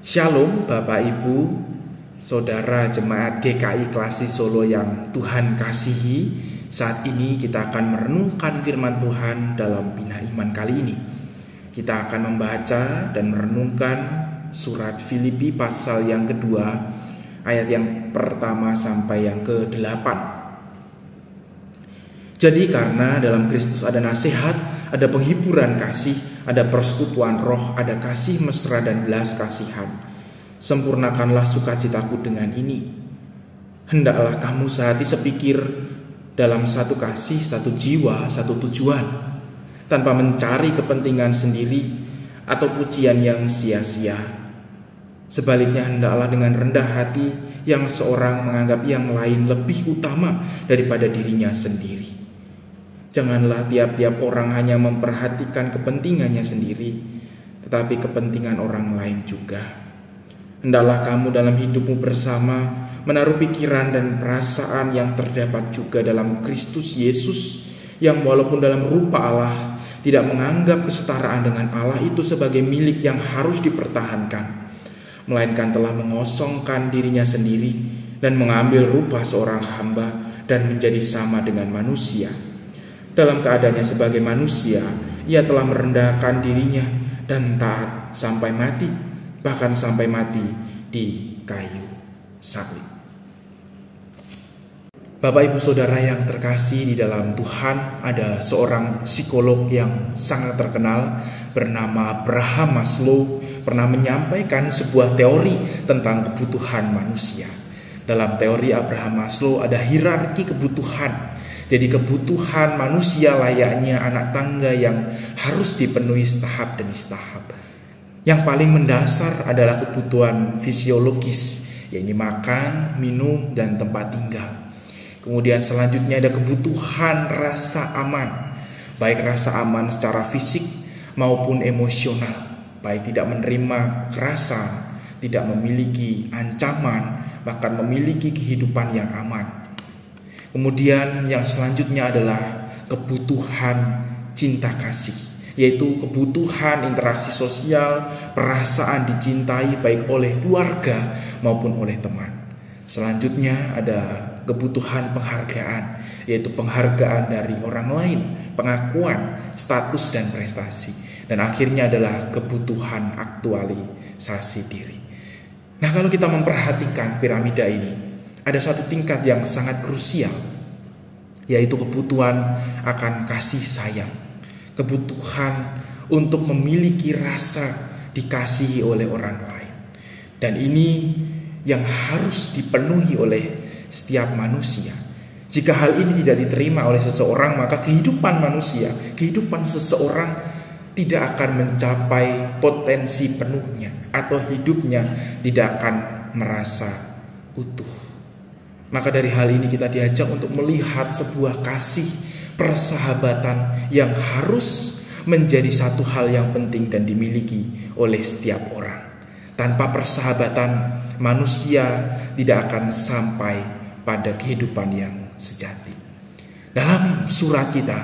Shalom Bapak Ibu, Saudara Jemaat GKI Klasi Solo yang Tuhan kasihi. Saat ini kita akan merenungkan firman Tuhan dalam Bina Iman kali ini. Kita akan membaca dan merenungkan surat Filipi pasal yang kedua, ayat yang pertama sampai yang ke-8. Jadi karena dalam Kristus ada nasihat, ada penghiburan kasih, ada persekutuan roh, ada kasih mesra dan belas kasihan. Sempurnakanlah sukacitaku dengan ini. Hendaklah kamu sehati sepikir dalam satu kasih, satu jiwa, satu tujuan, tanpa mencari kepentingan sendiri atau pujian yang sia-sia. Sebaliknya hendaklah dengan rendah hati yang seorang menganggap yang lain lebih utama daripada dirinya sendiri. Janganlah tiap-tiap orang hanya memperhatikan kepentingannya sendiri, tetapi kepentingan orang lain juga. Hendaklah kamu dalam hidupmu bersama menaruh pikiran dan perasaan yang terdapat juga dalam Kristus Yesus, yang walaupun dalam rupa Allah tidak menganggap kesetaraan dengan Allah itu sebagai milik yang harus dipertahankan, melainkan telah mengosongkan dirinya sendiri dan mengambil rupa seorang hamba dan menjadi sama dengan manusia. Dalam keadaannya sebagai manusia, ia telah merendahkan dirinya dan taat sampai mati, bahkan sampai mati di kayu salib. Bapak Ibu Saudara yang terkasih di dalam Tuhan, ada seorang psikolog yang sangat terkenal bernama Abraham Maslow pernah menyampaikan sebuah teori tentang kebutuhan manusia. Dalam teori Abraham Maslow ada hierarki kebutuhan. Jadi kebutuhan manusia layaknya anak tangga yang harus dipenuhi tahap demi tahap. Yang paling mendasar adalah kebutuhan fisiologis, yaitu makan, minum, dan tempat tinggal. Kemudian selanjutnya ada kebutuhan rasa aman, baik rasa aman secara fisik maupun emosional, baik tidak menerima kekerasan, tidak memiliki ancaman, bahkan memiliki kehidupan yang aman. Kemudian yang selanjutnya adalah kebutuhan cinta kasih, yaitu kebutuhan interaksi sosial, perasaan dicintai baik oleh keluarga maupun oleh teman. Selanjutnya ada kebutuhan penghargaan, yaitu penghargaan dari orang lain, pengakuan, status dan prestasi. Dan akhirnya adalah kebutuhan aktualisasi diri. Nah, kalau kita memperhatikan piramida ini, ada satu tingkat yang sangat krusial, yaitu kebutuhan akan kasih sayang, kebutuhan untuk memiliki rasa dikasihi oleh orang lain. Dan ini yang harus dipenuhi oleh setiap manusia. Jika hal ini tidak diterima oleh seseorang, maka kehidupan manusia, kehidupan seseorang tidak akan mencapai potensi penuhnya, atau hidupnya tidak akan merasa utuh. Maka dari hal ini kita diajak untuk melihat sebuah kasih persahabatan yang harus menjadi satu hal yang penting dan dimiliki oleh setiap orang. Tanpa persahabatan, manusia tidak akan sampai pada kehidupan yang sejati. Dalam surat kita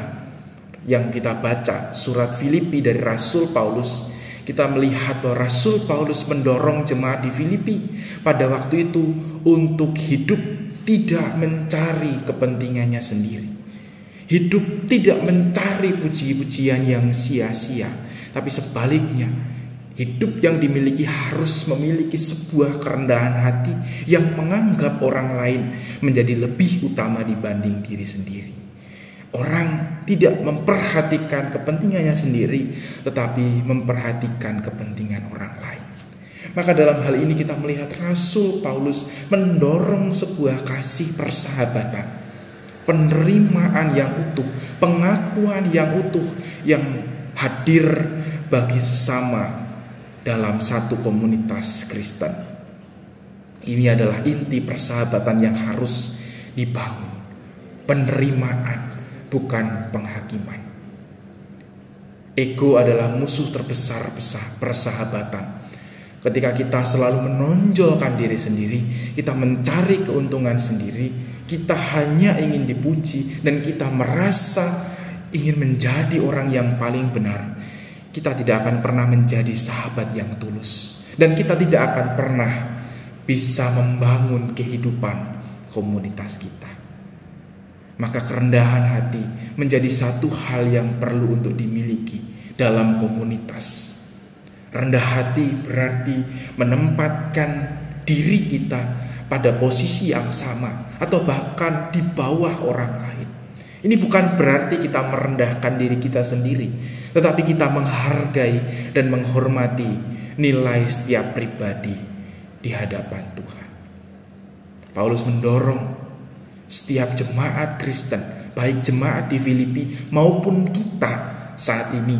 yang kita baca, surat Filipi dari Rasul Paulus, kita melihat bahwa Rasul Paulus mendorong jemaat di Filipi pada waktu itu untuk hidup tidak mencari kepentingannya sendiri. Hidup tidak mencari puji-pujian yang sia-sia, tapi sebaliknya, hidup yang dimiliki harus memiliki sebuah kerendahan hati yang menganggap orang lain menjadi lebih utama dibanding diri sendiri. Orang tidak memperhatikan kepentingannya sendiri, tetapi memperhatikan kepentingan orang lain. Maka dalam hal ini kita melihat Rasul Paulus mendorong sebuah kasih persahabatan, penerimaan yang utuh, pengakuan yang utuh yang hadir bagi sesama dalam satu komunitas Kristen. Ini adalah inti persahabatan yang harus dibangun. Penerimaan, bukan penghakiman. Ego adalah musuh terbesar persahabatan. Ketika kita selalu menonjolkan diri sendiri, kita mencari keuntungan sendiri, kita hanya ingin dipuji, dan kita merasa ingin menjadi orang yang paling benar, kita tidak akan pernah menjadi sahabat yang tulus. Dan kita tidak akan pernah bisa membangun kehidupan komunitas kita. Maka kerendahan hati menjadi satu hal yang perlu untuk dimiliki dalam komunitas. Rendah hati berarti menempatkan diri kita pada posisi yang sama atau bahkan di bawah orang lain. Ini bukan berarti kita merendahkan diri kita sendiri, tetapi kita menghargai dan menghormati nilai setiap pribadi di hadapan Tuhan. Paulus mendorong setiap jemaat Kristen, baik jemaat di Filipi maupun kita saat ini,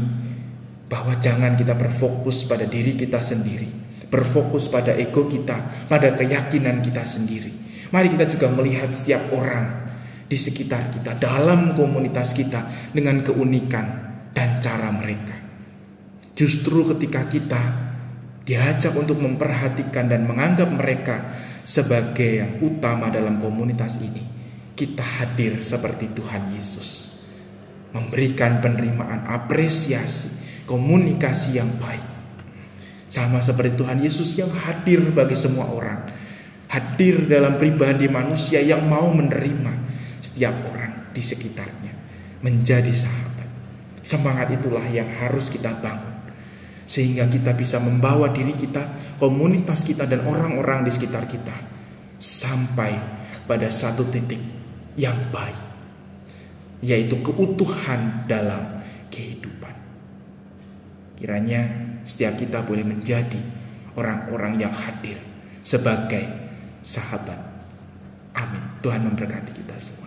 bahwa jangan kita berfokus pada diri kita sendiri, berfokus pada ego kita, pada keyakinan kita sendiri. Mari kita juga melihat setiap orang di sekitar kita, dalam komunitas kita, dengan keunikan dan cara mereka. Justru ketika kita diajak untuk memperhatikan dan menganggap mereka sebagai yang utama dalam komunitas ini, kita hadir seperti Tuhan Yesus, memberikan penerimaan, apresiasi, komunikasi yang baik. Sama seperti Tuhan Yesus yang hadir bagi semua orang, hadir dalam pribadi manusia yang mau menerima setiap orang di sekitarnya menjadi sahabat. Semangat itulah yang harus kita bangun, sehingga kita bisa membawa diri kita, komunitas kita, dan orang-orang di sekitar kita sampai pada satu titik yang baik, yaitu keutuhan dalam kehidupan. Kiranya setiap kita boleh menjadi orang-orang yang hadir sebagai sahabat. Amin. Tuhan memberkati kita semua.